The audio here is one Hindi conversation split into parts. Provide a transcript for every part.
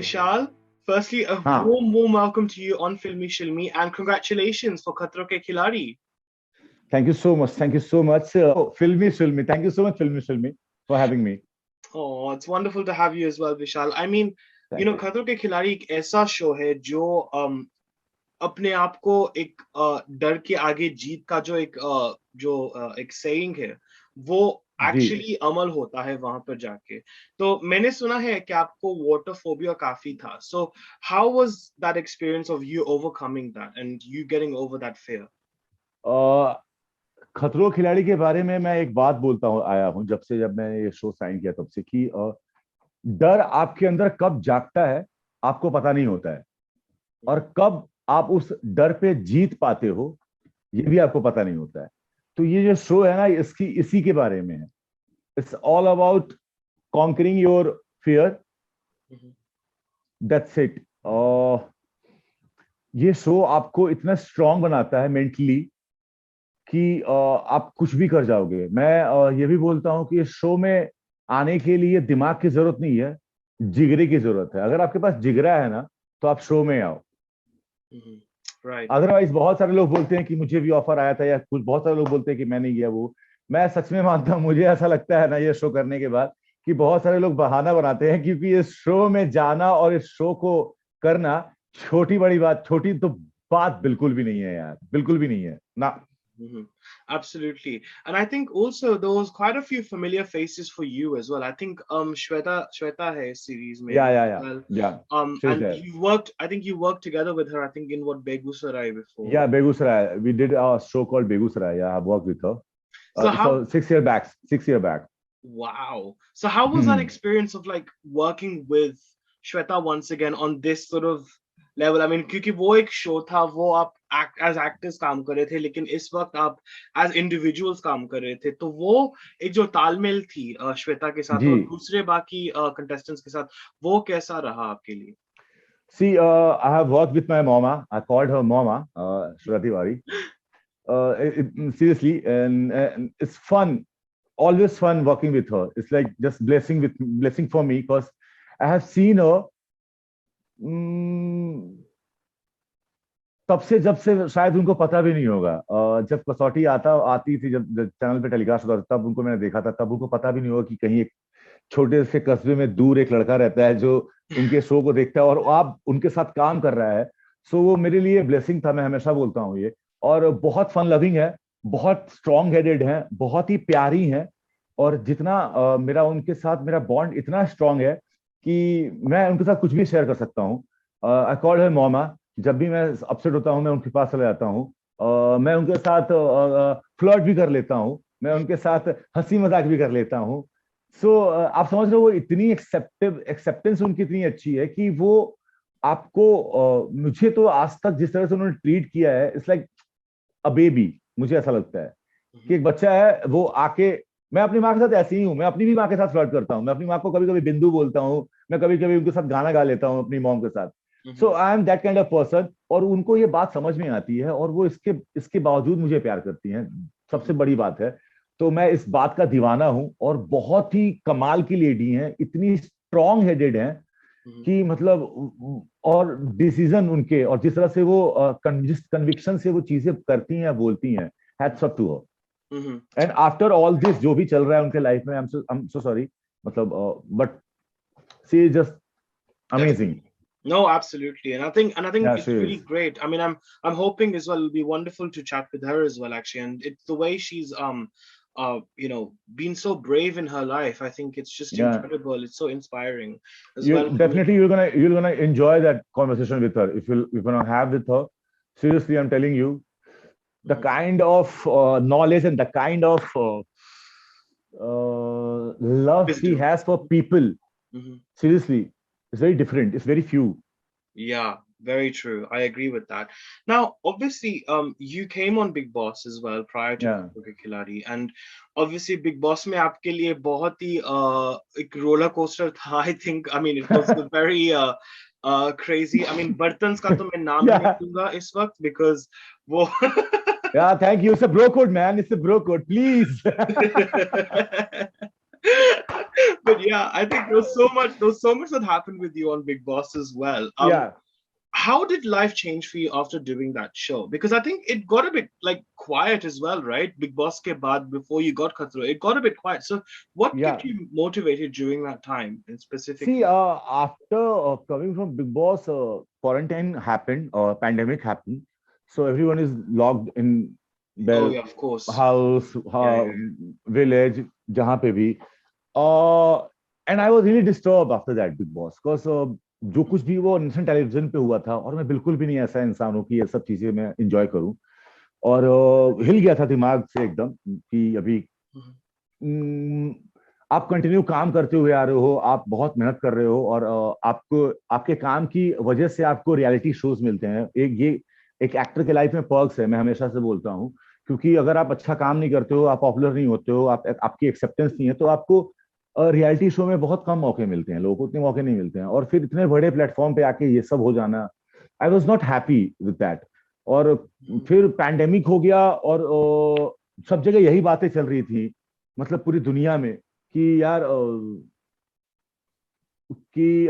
Vishal, firstly, a हाँ, warm welcome to you on Filmy Shilmi and congratulations for Khatro Ke Khiladi. thank you so much. Thank you so much. Filmy Filmy. Thank you so much, Filmy Filmy, for having me. Oh, it's wonderful to have you as well, Vishal. I mean, Thank you. Khatro Ke Khiladi एक ऐसा शो है जो अपने आप को एक डर के आगे जीत का जो एक सेइंग है वो जी एक्चुअली अमल होता है वहां पर जाके। तो मैंने सुना है कि आपको वाटर फोबिया काफी था। So how was that experience of you overcoming that and you getting over that fear? Uh, खतरों खिलाड़ी के बारे में मैं एक बात बोलता हूँ आया हूँ जब मैंने ये शो साइन किया तब से कि डर आपके अंदर कब जागता है आपको पता नहीं होता है, और कब आप उस डर पे जीत पाते हो ये भी आपको पता नहीं होता है। तो ये जो शो है ना इसकी इसी के बारे में है। It's all about conquering your fear, that's it. ये शो आपको इतना स्ट्रांग बनाता है मेंटली कि आप कुछ भी कर जाओगे। मैं ये भी बोलता हूँ कि इस शो में आने के लिए दिमाग की जरूरत नहीं है, जिगरे की जरूरत है। अगर आपके पास जिगरा है ना तो आप शो में आओ। राइट। अदरवाइज बहुत सारे लोग बोलते हैं कि मुझे भी ऑफर आया था, या कुछ बहुत सारे लोग बोलते हैं कि मैं नहीं गया। वो मैं सच में मानता हूँ, मुझे ऐसा लगता है ना ये शो करने के बाद कि बहुत सारे लोग बहाना बनाते हैं, क्योंकि इस शो में जाना और इस शो को करना छोटी बड़ी बात, छोटी तो बात बिल्कुल भी नहीं है यार, बिल्कुल भी नहीं है ना। Mm-hmm. Absolutely. And I think also there was quite a few familiar faces for you as well. I think Shweta hai series mein या या as या well. या she's And there. you worked together with her, I think in what Begusarai before. Yeah, Begusaraya. We did a show called Begusaraya. Yeah, I've worked with her. So how So 6 year back, 6 year back. Wow. So how was that experience of like working with Shweta once again on this sort of level? I mean, क्योंकि वो एक शो था, वो आप as actors काम कर रहे थे, लेकिन इस वक्त आप as individuals काम कर रहे थे, तो वो एक जो तालमेल थी श्वेता के साथ जी। और दूसरे बाकी contestants के साथ, वो कैसा रहा आपके लिए? See, I have worked with my mama. I called her mama, Shweta Tiwari. Seriously, and it's fun, always fun working with her. It's like just blessing for me, because I have seen her तब से, जब से शायद उनको पता भी नहीं होगा। जब कसौटी आती थी, जब चैनल पे टेलीकास्ट होता था, तब उनको मैंने देखा था। तब उनको पता भी नहीं होगा कि कहीं एक छोटे से कस्बे में दूर एक लड़का रहता है जो उनके शो को देखता है और आप उनके साथ काम कर रहा है। सो वो मेरे लिए ब्लेसिंग था, मैं हमेशा बोलता हूँ ये। और बहुत फन लविंग है, बहुत स्ट्रॉन्ग हेडेड है, बहुत ही प्यारी है। और जितना मेरा उनके साथ मेरा बॉन्ड इतना स्ट्रांग है कि मैं उनके साथ कुछ भी शेयर कर सकता हूँ। I called her momma. जब भी मैं अपसेट होता हूँ मैं उनके पास चला जाता हूँ। मैं उनके साथ फ्लर्ट भी कर लेता हूँ, मैं उनके साथ हंसी मजाक भी कर लेता हूँ। सो आप समझ रहे हो, वो इतनी एक्सेप्टेंस उनकी इतनी अच्छी है कि वो आपको मुझे तो आज तक जिस तरह से उन्होंने ट्रीट किया है, इट्स लाइक अ बेबी। मुझे ऐसा लगता है कि एक बच्चा है, वो आके, मैं अपनी माँ के साथ ऐसे ही हूँ। मैं अपनी भी माँ के साथ फ्लर्ट करता हूँ। मैं अपनी माँ को कभी कभी बिंदु बोलता हूँ, मैं कभी कभी उनके साथ गाना गा लेता हूँ अपनी मॉम के साथ। So I am that kind of person. और उनको ये बात समझ में आती है और वो इसके इसके बावजूद मुझे प्यार करती हैं। सबसे बड़ी बात है। तो मैं इस बात का दीवाना हूं। और बहुत ही कमाल की लेडी हैं, इतनी स्ट्रांग हेडेड हैं कि मतलब, और डिसीजन उनके, और जिस तरह से वो जिस कन्विक्शन से वो चीजें करती हैं, बोलती हैं, hats off to her. And after all this जो भी चल रहा है उनके लाइफ में, आई एम सो सॉरी, मतलब, but she is just amazing. No, absolutely, and I think Yeah, she it's really is. great. I mean, I'm hoping as well. It'll be wonderful to chat with her as well, actually. And it's the way she's been so brave in her life. I think it's just Yeah, incredible. It's so inspiring as you well. definitely, you're gonna enjoy that conversation with her if you're gonna have with her. Seriously, I'm telling you, the kind of knowledge and the kind of love she Wisdom. has for people, seriously, it's very different. It's very few. Yeah, very true. I agree with that. Now, obviously, you came on Big Boss as well prior to Yeah. Khatro Ke Khiladi, and obviously Big Boss में आपके लिए बहुत ही एक roller coaster था. I think, I mean, it was a very crazy. I mean, बर्तन्स का तो मैं नाम ही नहीं Yeah. लूंगा इस वक्त because वो Yeah, thank you. It's a bro code, man. It's a bro code. Please. but Yeah, I think there was so much that happened with you on Big Boss as well. Yeah. How did life change for you after doing that show? Because I think it got a bit like quiet as well, right? Big Boss ke baad, before you got Khatro, it got a bit quiet. So what Yeah. kept you motivated during that time in See, specifically? after coming from Big Boss, quarantine happened, pandemic happened. So everyone is locked in Oh their yeah, of course. house, Yeah, yeah, yeah. village, जहाँ पे भी. Uh, and I was really disturbed after that Big Boss, because जो कुछ भी वो नेशनल टेलीविजन पे हुआ था, और मैं बिल्कुल भी नहीं ऐसा इंसान हूँ कि ये सब चीजें मैं एंजॉय करूं. और हिल गया था दिमाग से एकदम कि अभी आप कंटिन्यू काम करते हुए आ रहे हो, आप बहुत मेहनत कर रहे हो, और आपको आपके काम की वजह से आपको रियलिटी शोज मिलते हैं. एक एक्टर के लाइफ में पर्क्स है, मैं हमेशा से बोलता हूँ. क्योंकि अगर आप अच्छा काम नहीं करते हो, आप पॉपुलर नहीं होते हो, आपकी एक्सेप्टेंस नहीं है, तो आपको रियलिटी शो में बहुत कम मौके मिलते हैं. लोगों को उतने मौके नहीं मिलते हैं, और फिर इतने बड़े प्लेटफॉर्म पे आके ये सब हो जाना, I was not happy with that. और फिर पैंडेमिक हो गया, और सब जगह यही बातें चल रही थी, मतलब पूरी दुनिया में, कि यार कि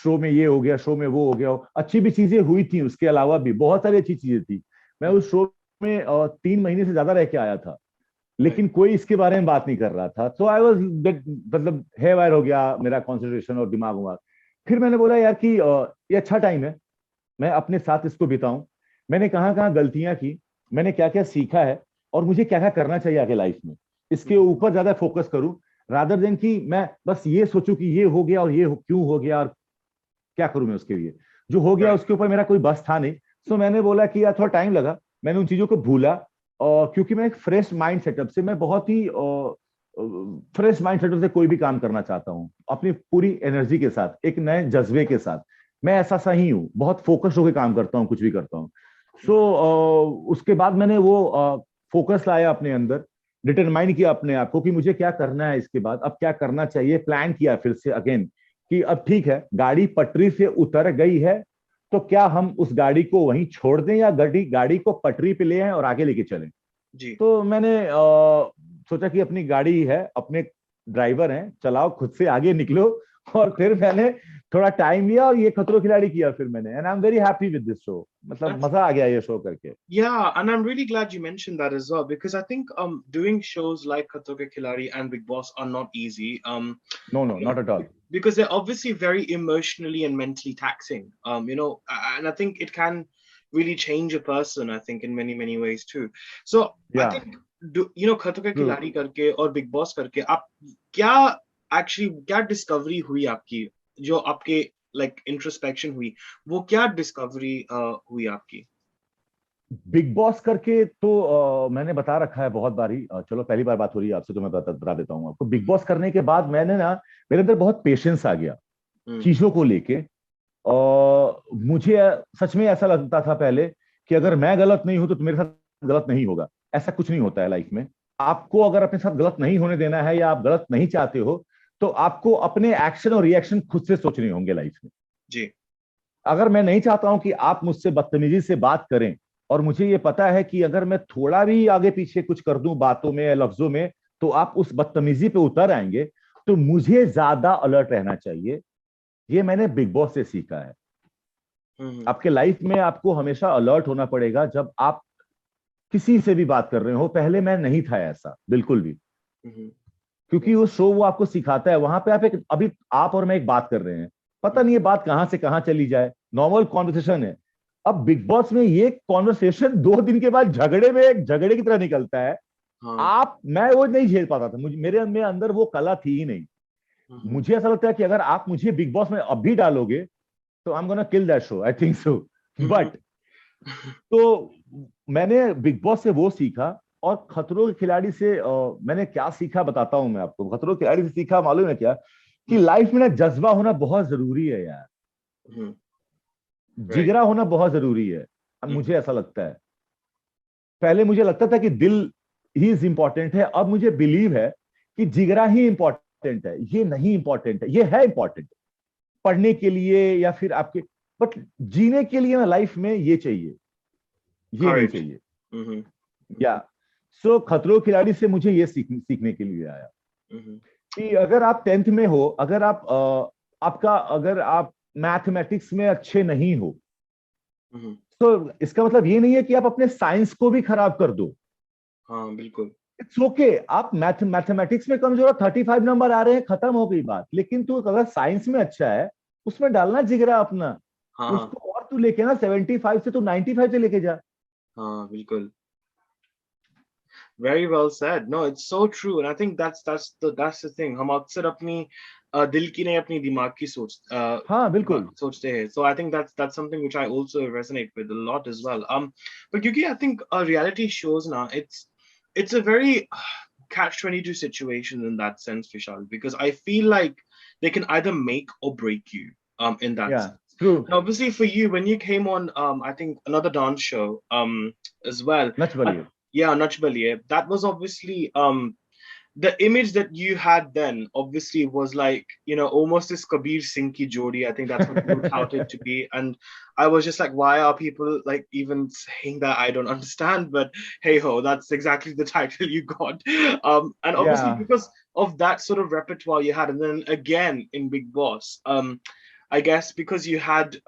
शो में ये हो गया, शो में वो हो गया. अच्छी भी चीजें हुई थी, उसके अलावा भी बहुत सारी अच्छी चीजें थी. मैं उस शो में 3 महीने से ज्यादा रह के आया था, Right. लेकिन कोई इसके बारे में बात नहीं कर रहा था. तो आई वॉज, मतलब है वायर हो गया मेरा कॉन्सेंट्रेशन और दिमाग उमाग. फिर मैंने बोला यार कि ये अच्छा टाइम है, मैं अपने साथ इसको बिताऊं. मैंने कहाँ कहाँ गलतियां की, मैंने क्या क्या सीखा है, और मुझे क्या क्या करना चाहिए आगे लाइफ में, इसके ऊपर ज्यादा फोकस करूं, रादर देन कि मैं बस ये सोचूं कि ये हो गया और क्यों हो गया, और क्या करूं मैं उसके लिए. जो हो गया Right. उसके ऊपर मेरा कोई बस था नहीं. सो मैंने बोला कि यार थोड़ा टाइम लगा, मैंने उन चीजों को भूला. और क्योंकि मैं एक फ्रेश माइंड सेटअप से, मैं बहुत ही फ्रेश माइंड सेटअप से कोई भी काम करना चाहता हूँ, अपनी पूरी एनर्जी के साथ, एक नए जज्बे के साथ. मैं ऐसा सा ही हूँ, बहुत फोकस होकर काम करता हूँ, कुछ भी करता हूँ. सो उसके बाद मैंने वो फोकस लाया अपने अंदर, डिटरमाइन किया अपने आप को कि मुझे क्या करना है इसके बाद, अब क्या करना चाहिए, प्लान किया फिर से अगेन कि अब ठीक है, गाड़ी पटरी से उतर गई है, तो क्या हम उस गाड़ी को वहीं छोड़ दें, या गाड़ी को पटरी पे ले आए और आगे लेके चलें. जी. तो मैंने सोचा कि अपनी गाड़ी है, अपने ड्राइवर हैं, चलाओ, खुद से आगे निकलो. और फिर मैंने थोड़ा टाइम लिया और ये खतरों खिलाड़ी किया फिर मैंने. And I am very happy with this show. मतलब That's मजा आ गया ये शो करके. Yeah, and I'm really glad you mentioned that as well because I think doing shows like Khatro Ke Khiladi and Big Boss are not easy. No, no, You know, not at all. because they're obviously very emotionally and mentally taxing. And I think it can really change a person, I think, in many, many ways too. So I या. think Khatro Ke true. Khiladi करके और Big Boss करके आप क्या क्या डिस्कवरी हुई आपकी जो आपके like introspection हुई वो क्या डिस्कवरी हुई आपकी? बिग बॉस करके तो मैंने बता रखा है बहुत बारी. चलो पहली बार बात हो रही है आपसे, तो मैं बता देता हूँ आपको. बिग बॉस करने के बाद मैंने ना, मेरे अंदर बहुत पेशेंस आ गया चीजों को लेके. और मुझे सच में ऐसा लगता था पहले कि अगर मैं गलत नहीं हूं तो मेरे साथ गलत नहीं होगा. ऐसा कुछ नहीं होता है लाइफ में. आपको अगर अपने साथ गलत नहीं होने देना है, या आप गलत नहीं चाहते हो, तो आपको अपने एक्शन और रिएक्शन खुद से सोचने होंगे लाइफ में. जी. अगर मैं नहीं चाहता हूं कि आप मुझसे बदतमीजी से बात करें, और मुझे ये पता है कि अगर मैं थोड़ा भी आगे पीछे कुछ कर दूं बातों में या लफ्जों में, तो आप उस बदतमीजी पे उतर आएंगे, तो मुझे ज्यादा अलर्ट रहना चाहिए. ये मैंने बिग बॉस से सीखा है. आपके लाइफ में आपको हमेशा अलर्ट होना पड़ेगा जब आप किसी से भी बात कर रहे हो. पहले मैं नहीं था ऐसा बिल्कुल भी, क्योंकि वो शो वो आपको सिखाता है. वहां पे आप अभी आप और मैं एक बात कर रहे हैं, पता नहीं ये बात कहां से कहां चली जाए, नॉर्मल कॉन्वर्सेशन है. अब बिग बॉस में ये कॉन्वर्सेशन 2 दिन के बाद झगड़े में, एक झगड़े की तरह निकलता है. मैं वो नहीं झेल पाता था. मुझे मेरे अंदर वो कला थी ही नहीं. मुझे ऐसा लगता है कि अगर आप मुझे बिग बॉस में अब भी डालोगे, तो I am gonna kill that show, I think so. But तो मैंने बिग बॉस से वो सीखा. और खतरों के खिलाड़ी से मैंने क्या सीखा बताता हूं मैं आपको. खतरों के खिलाड़ी से सीखा मालूम है क्या, कि लाइफ में ना जज्बा होना बहुत जरूरी है यार. जिगरा होना बहुत जरूरी है. मुझे ऐसा लगता है. पहले मुझे लगता था कि दिल ही इज इंपॉर्टेंट है, अब मुझे बिलीव है कि जिगरा ही इंपॉर्टेंट है. ये नहीं इंपॉर्टेंट है, ये है इंपॉर्टेंट पढ़ने के लिए या फिर आपके, बट जीने के लिए ना लाइफ में ये चाहिए, ये नहीं चाहिए. या सो खतरों खिलाड़ी से मुझे ये सीखने के लिए आया. कि अगर आप 10th में हो, अगर अगर आप मैथमेटिक्स में अच्छे नहीं हो, तो इसका मतलब ये नहीं है कि आप अपने साइंस को भी खराब कर दो। हाँ बिल्कुल। इट्स ओके, आप मैथमेटिक्स में कमजोर हो, 35 नंबर आ रहे हैं, खत्म हो गई बात। लेकिन तू अगर साइंस में अच्छा है, उसमें डालना जिगरा अपना, हाँ हाँ उसको और तू लेके ना 75 से तू 95 से लेके जा। हाँ बिल्कुल। Very well said. No, it's so true, and I think that's the thing. हम अक्सर अपनी दिल की नहीं अपनी दिमाग की हाँ बिल्कुल। सोचते हैं. So I think that's something which I also resonate with a lot as well. But क्योंकि I think reality shows now it's a very catch-22 situation in that sense, Vishal, because I feel like they can either make or break you in that या sense. True. And obviously for you, when you came on I think another dance show as well. Nach I, Baliye. yeah, Nach Baliye. That was obviously the image that you had then obviously was like, you know, almost this Kabir Singh ki jodi. I think that's what you touted to be. And I was just like, why are people like even saying that? I don't understand. But hey ho, that's exactly the title you got. And या obviously because of that sort of repertoire you had, and then again in Big Boss, I guess because you had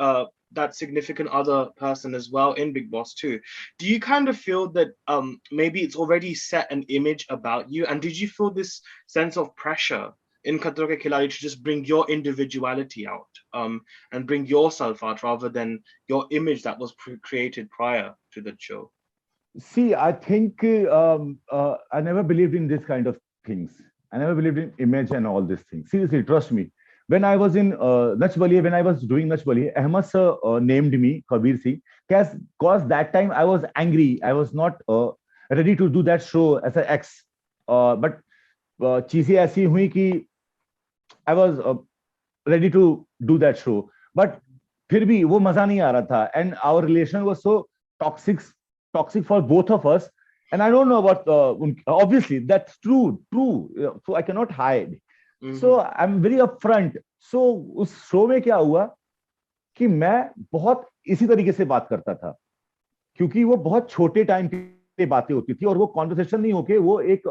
that significant other person as well in Big Boss too. Do you kind of feel that maybe it's already set an image about you? And did you feel this sense of pressure in Khatro Ke Khiladi to just bring your individuality out and bring yourself out rather than your image that was created prior to the show? See, I think I never believed in this kind of things. I never believed in image and all these things. Seriously, trust me. When I was in Nach Baliye, when I was doing Nach Baliye, Ahmad sir named me Kabir Singh. Cause that time I was angry. I was not ready to do that show as an ex. But चीजें ऐसी हुई कि I was ready to do that show. But फिर भी वो मजा नहीं आ रहा था. And our relation was so toxic, toxic for both of us. And I don't know what, obviously, that's true. So I cannot hide. So I'm very upfront. So उस शो में क्या हुआ कि मैं बहुत इसी तरीके से बात करता था, क्योंकि वो बहुत छोटे टाइम की बातें होती थी और वो कॉन्वर्सेशन नहीं होके वो एक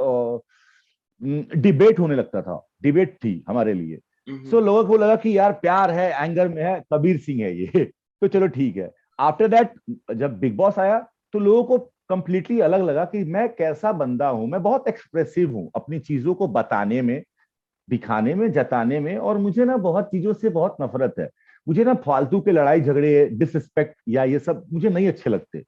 डिबेट होने लगता था. डिबेट थी हमारे लिए. सो लोगों को लगा कि यार प्यार है, एंगर में है, कबीर सिंह है ये. तो चलो ठीक है. आफ्टर दैट जब बिग बॉस आया तो लोगों को कंप्लीटली अलग लगा कि मैं कैसा बंदा हूं. मैं बहुत एक्सप्रेसिव हूं अपनी चीजों को बताने में, दिखाने में, जताने में. और मुझे ना बहुत चीजों से बहुत नफरत है. मुझे ना फालतू के लड़ाई झगड़े, डिसरिस्पेक्ट या ये सब मुझे नहीं अच्छे लगते.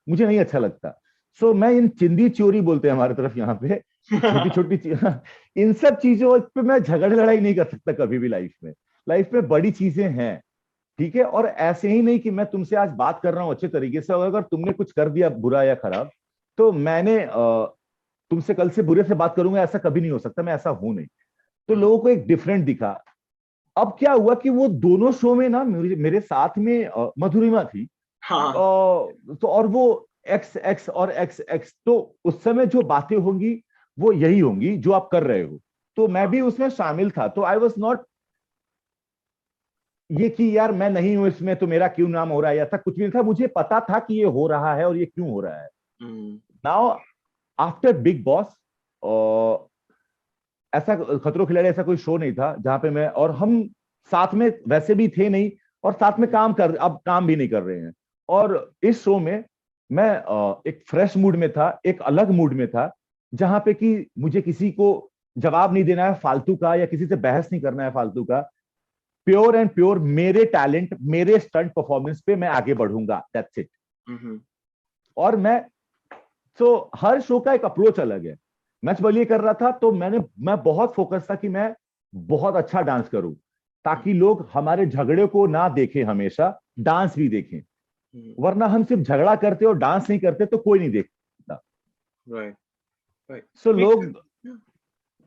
मुझे नहीं अच्छा लगता. सो मैं इन चिंदी चोरी बोलते हैं हमारे तरफ यहाँ पे, छोटी छोटी इन सब चीजों पे मैं झगड़ लड़ाई नहीं कर सकता कभी भी लाइफ में. लाइफ में बड़ी चीजें हैं, ठीक है. और ऐसे ही नहीं कि मैं तुमसे आज बात कर रहा हूं अच्छे तरीके से, और अगर तुमने कुछ कर दिया बुरा या खराब तो मैंने तुमसे कल से बुरे से बात करूंगा, ऐसा कभी नहीं हो सकता. मैं ऐसा हूं नहीं. तो लोगों को एक डिफरेंट दिखा. अब क्या हुआ कि वो दोनों शो में ना मेरे साथ में मधुरिमा थी. हाँ तो और वो एक्स एक्स और एक्स एक्स, तो उस समय जो बातें होंगी वो यही होंगी जो आप कर रहे हो. तो मैं भी उसमें शामिल था. तो आई वॉज नॉट ये कि यार मैं नहीं हूं इसमें तो मेरा क्यों नाम हो रहा है, ऐसा कुछ भी नहीं था. मुझे पता था कि ये हो रहा है और ये क्यों हो रहा है. नाउ आफ्टर बिग बॉस ऐसा खतरों खिलाड़ी ऐसा कोई शो नहीं था जहां पे मैं और हम साथ में वैसे भी थे नहीं, और साथ में अब काम भी नहीं कर रहे हैं. और इस शो में मैं एक फ्रेश मूड में था, एक अलग मूड में था, जहां पे कि मुझे किसी को जवाब नहीं देना है फालतू का, या किसी से बहस नहीं करना है फालतू का. प्योर एंड प्योर मेरे टैलेंट, मेरे स्टंट परफॉर्मेंस पे मैं आगे बढ़ूंगा. That's it. और हर शो का एक अप्रोच अलग है. मैच बलिए कर रहा था तो मैं बहुत फोकस था कि मैं बहुत अच्छा डांस करूं, ताकि लोग हमारे झगड़े को ना देखें, हमेशा डांस भी देखें. वरना हम सिर्फ झगड़ा करते और डांस नहीं करते तो कोई नहीं देखता. राइट. सो लोग,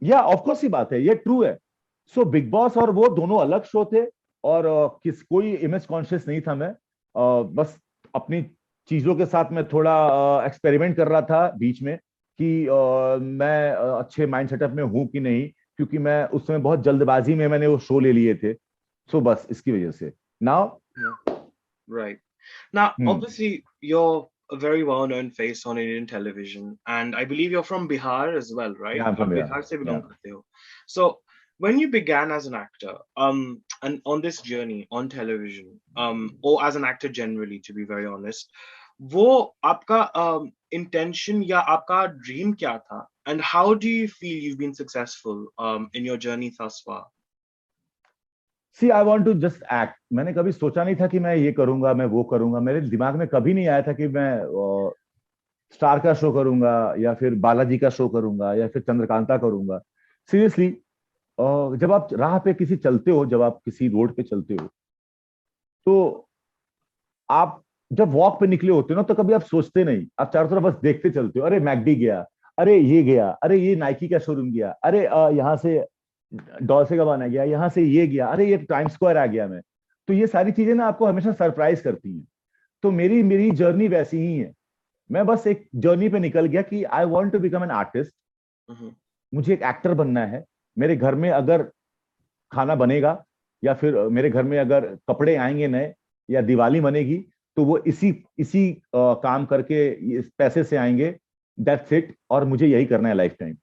या ऑफकोर्स ही बात है, ये ट्रू है. सो बिग बॉस और वो दोनों अलग शो थे, और कोई इमेज कॉन्शियस नहीं था. मैं बस अपनी चीजों के साथ मैं थोड़ा एक्सपेरिमेंट कर रहा था बीच में कि मैं अच्छे माइंड सेटअप में हूं कि नहीं, क्योंकि मैं उस समय बहुत जल्दबाजी में मैंने वो शो ले लिए थे. सो बस इसकी वजह से. Now Right. Now, obviously, your a very well-known face on Indian television, and I believe you're from Bihar as well, right? Yeah, I'm from आप Bihar. बिहार से Yeah. belong करते हो. So when you began as an actor, and on this journey on television, or as an actor generally, to be very honest, वो आपका intention या आपका dream क्या था? And how do you feel you've been successful in your journey thus far? See I want to just act. मैंने कभी सोचा नहीं था कि मैं ये करूंगा, मैं वो करूंगा. मेरे दिमाग में कभी नहीं आया था कि मैं स्टार का शो करूंगा या फिर बालाजी का शो करूंगा या फिर चंद्रकांता करूंगा. सीरियसली, जब आप राह पे किसी चलते हो, जब आप किसी रोड पे चलते हो, तो आप जब वॉक पे निकले होते हो ना, तो कभी आप सोचते नहीं, आप चारों तरफ बस देखते चलते हो. अरे मैकडी गया, अरे ये गया, अरे ये नाइकी का शोरूम गया, अरे यहाँ से डॉल्चे गाबाना गया, यहाँ से ये गया, अरे ये टाइम स्क्वायर आ गया मैं. तो ये सारी चीजें ना आपको हमेशा सरप्राइज करती हैं. तो मेरी मेरी जर्नी वैसी ही है. मैं बस एक जर्नी पे निकल गया कि I want to become an artist. मुझे एक एक्टर बनना है. मेरे घर में अगर खाना बनेगा या फिर मेरे घर में अगर कपड़े आएंगे नए या दिवाली बनेगी, तो वो इसी इसी काम करके इस पैसे से आएंगे. That's it. और मुझे यही करना है लाइफ टाइम.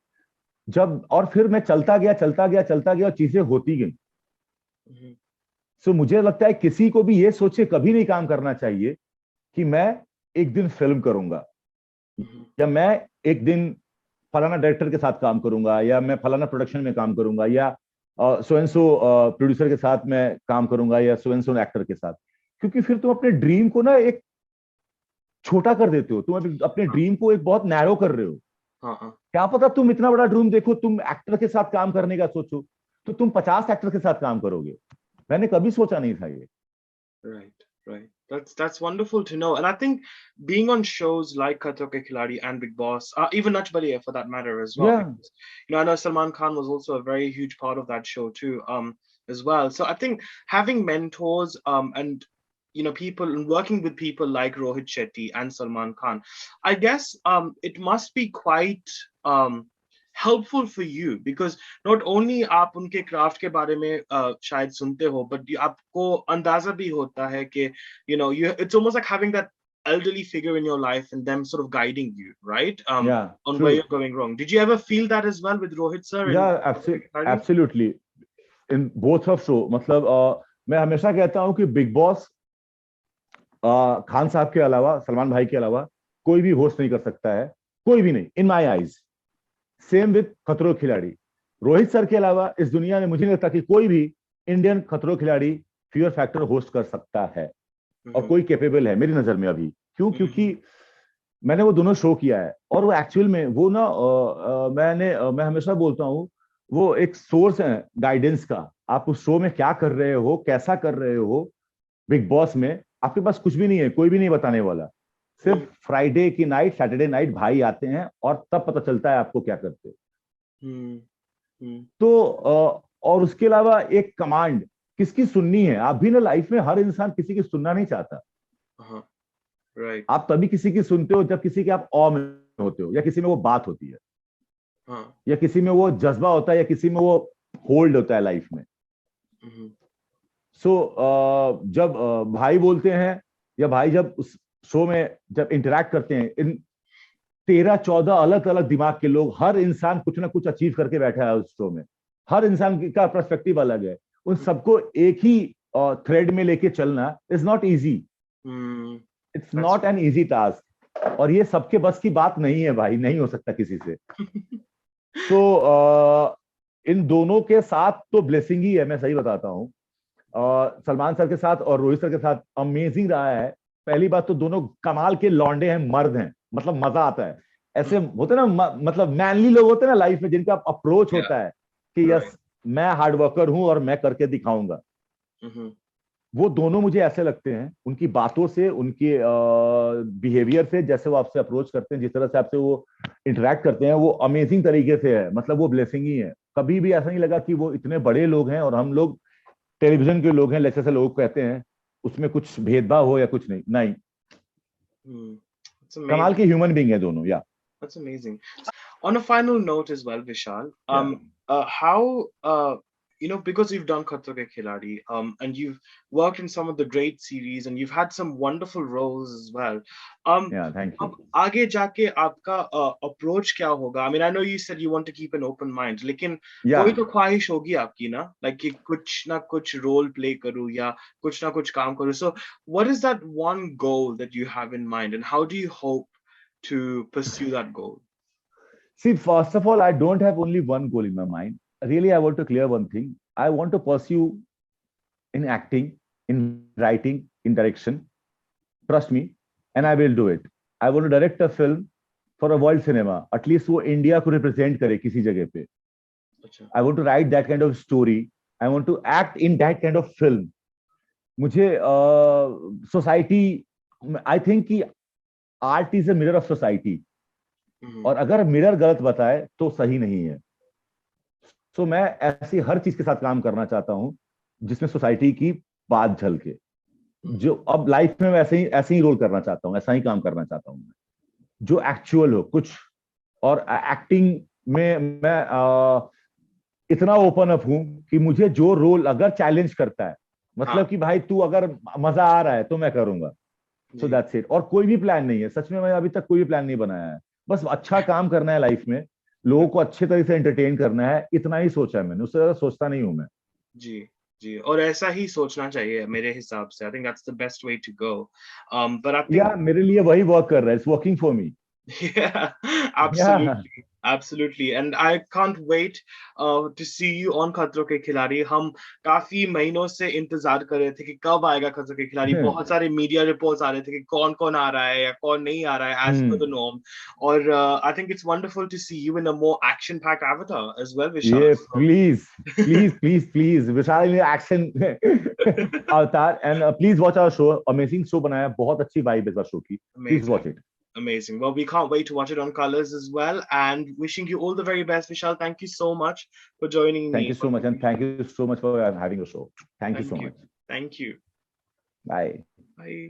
जब और फिर मैं चलता गया चलता गया चलता गया और चीजें होती गई. सो मुझे लगता है किसी को भी ये सोचे कभी नहीं काम करना चाहिए कि मैं एक दिन फिल्म करूंगा या मैं एक दिन फलाना डायरेक्टर के साथ काम करूंगा या मैं फलाना प्रोडक्शन में काम करूंगा या सो एंड सो प्रोड्यूसर के साथ मैं काम करूंगा या सो एंड सो एक्टर के साथ. क्योंकि फिर तुम अपने ड्रीम को ना एक छोटा कर देते हो. तुम अपने ड्रीम को एक बहुत नैरो कर रहे हो. क्या पता तुम इतना बड़ा ड्रीम देखो, तुम एक्टर के साथ काम करने का सोचो, तो तुम 50 एक्टर के साथ काम करोगे. मैंने कभी सोचा नहीं था ये. Right. That's wonderful to know. And I think being on shows like Khatro Ke Khiladi and Big Boss, even Nach Baliya for that matter as well. Yeah. Because, I know Salman Khan was also a very huge part of that show too, as well. So I think having mentors, and people and working with people like Rohit Shetty and Salman Khan, I guess it must be quite helpful for you, because not only आप उनके क्राफ्ट के बारे में शायद सुनते हो, but आपको अंदाजा भी होता है कि it's almost like having that elderly figure in your life and them sort of guiding you, right? Yeah, on true. where you're going wrong. Did you ever feel that as well with Rohit sir? Yeah, absolutely. In both of show, मतलब मैं हमेशा कहता हूँ कि बिग बॉस खान साहब के अलावा, सलमान भाई के अलावा कोई भी होस्ट नहीं कर सकता है. कोई भी नहीं, इन माई आईज. सेम विद खतरों खिलाड़ी. रोहित सर के अलावा इस दुनिया में मुझे नहीं लगता कि कोई भी इंडियन खतरों खिलाड़ी फियर फैक्टर होस्ट कर सकता है और कोई कैपेबल है मेरी नजर में अभी. क्यों? क्योंकि मैंने वो दोनों शो किया है और वो एक्चुअल में वो ना मैं हमेशा बोलता हूँ, वो एक सोर्स है गाइडेंस का. आप उस शो में क्या कर रहे हो, कैसा कर रहे हो. बिग बॉस में आपके पास कुछ भी नहीं है, कोई भी नहीं बताने वाला. सिर्फ फ्राइडे की नाइट, सैटरडे नाइट भाई आते हैं और तब पता चलता है आपको क्या करते हो. तो और उसके अलावा एक कमांड किसकी सुननी है. आप भी ना लाइफ में हर इंसान किसी की सुनना नहीं चाहता. Right. आप तभी किसी की सुनते हो जब किसी के आप ऑ में होते हो या किसी में वो बात होती है, या किसी में वो जज्बा होता है, या किसी में वो होल्ड होता है लाइफ में. सो जब भाई बोलते हैं या भाई जब उस शो में जब इंटरेक्ट करते हैं, इन 13-14 अलग अलग दिमाग के लोग, हर इंसान कुछ ना कुछ अचीव करके बैठा है उस शो में. हर इंसान का पर्सपेक्टिव अलग है. उन सबको एक ही थ्रेड में लेके चलना is not easy. It's not an easy task. और ये सबके बस की बात नहीं है भाई, नहीं हो सकता किसी से. तो इन दोनों के साथ तो ब्लेसिंग ही है, मैं सही बताता हूँ. सलमान सर के साथ और रोहित सर के साथ अमेजिंग रहा है. पहली बात तो दोनों कमाल के लौंडे हैं, मर्द हैं, मतलब मजा आता है. ऐसे होते ना मतलब मैनली लोग होते हैं ना लाइफ में, जिनका अप्रोच होता है कि यस मैं हार्ड वर्कर हूं और मैं करके दिखाऊंगा. वो दोनों मुझे ऐसे लगते हैं, उनकी बातों से, उनके बिहेवियर से, जैसे वो आपसे अप्रोच करते हैं, जिस तरह से आपसे वो इंटरेक्ट करते हैं, वो अमेजिंग तरीके से है. मतलब वो ब्लेसिंग ही है. कभी भी ऐसा नहीं लगा कि वो इतने बड़े लोग हैं और हम लोग टेलीविजन के लोग हैं, जैसे लोग कहते हैं, उसमें कुछ भेदभाव हो या कुछ नहीं. नहीं, कमाल के ह्यूमन बीइंग है दोनों. या That's amazing. On a final note as well, Vishal, how because you've done Khatro Ke Khiladi, and you've worked in some of the great series, and you've had some wonderful roles as well. Yeah, thank अब you. आगे जाके आपका approach क्या होगा? I mean, I know you said you want to keep an open mind, लेकिन कोई Yeah. तो ख्वाहिश होगी आपकी ना, like कि कुछ ना कुछ role play करूँ या कुछ ना कुछ काम करूँ. So, what is that one goal that you have in mind, and how do you hope to pursue that goal? See, first of all, I don't have only one goal in my mind. Really, I want to clear one thing. I want to pursue in acting, in writing, in direction. Trust me, and I will do it. I want to direct a film for a world cinema. At least वो India को represent करे किसी जगह पे. अच्छा. I want to write that kind of story. I want to act in that kind of film. मुझे society, I think कि art is a mirror of society. और अगर मिरर गलत बताए तो सही नहीं है. सो मैं ऐसी हर चीज के साथ काम करना चाहता हूं जिसमें सोसाइटी की बात झलके. जो अब लाइफ में मैं ऐसे ही रोल करना चाहता हूं, ऐसा ही काम करना चाहता हूं मैं, जो एक्चुअल हो कुछ. और एक्टिंग में मैं इतना ओपन अप हूं कि मुझे जो रोल अगर चैलेंज करता है, मतलब कि भाई तू अगर मजा आ रहा है तो मैं करूंगा. So that's it. और कोई भी प्लान नहीं है, सच में मैं अभी तक कोई भी प्लान नहीं बनाया है. बस अच्छा काम करना है लाइफ में, लोगों को अच्छे तरह से एंटरटेन करना है, इतना ही सोचा है मैंने. उससे ज्यादा सोचता नहीं हूं मैं. जी जी, और ऐसा ही सोचना चाहिए मेरे हिसाब से. I think that's the best way to go. But I think मेरे लिए वही वर्क कर रहा है. It's working for me. Yeah, yeah absolutely, absolutely, and I can't wait to see you on खतरों के खिलाड़ी. हम काफी महीनों से इंतजार कर रहे थे कि कब आएगा खतरों के खिलाड़ी. बहुत सारे मीडिया रिपोर्ट्स आ रहे थे कि कौन कौन आ रहा है या कौन नहीं आ रहा है as per the norm. और I think it's wonderful to see you in a more action-packed avatar as well, Vishal. ये So, please please please please Vishal action Avatar. And please watch our show. Amazing show बनाया, बहुत अच्छी वाइब है इस शो की. Please amazing. Watch it. Amazing. Well, we can't wait to watch it on Colors as well. And wishing you all the very best, Vishal. Thank you so much for joining me. Thank you so much, and thank you so much for having a show. Thank you so much. Thank you. Bye. Bye.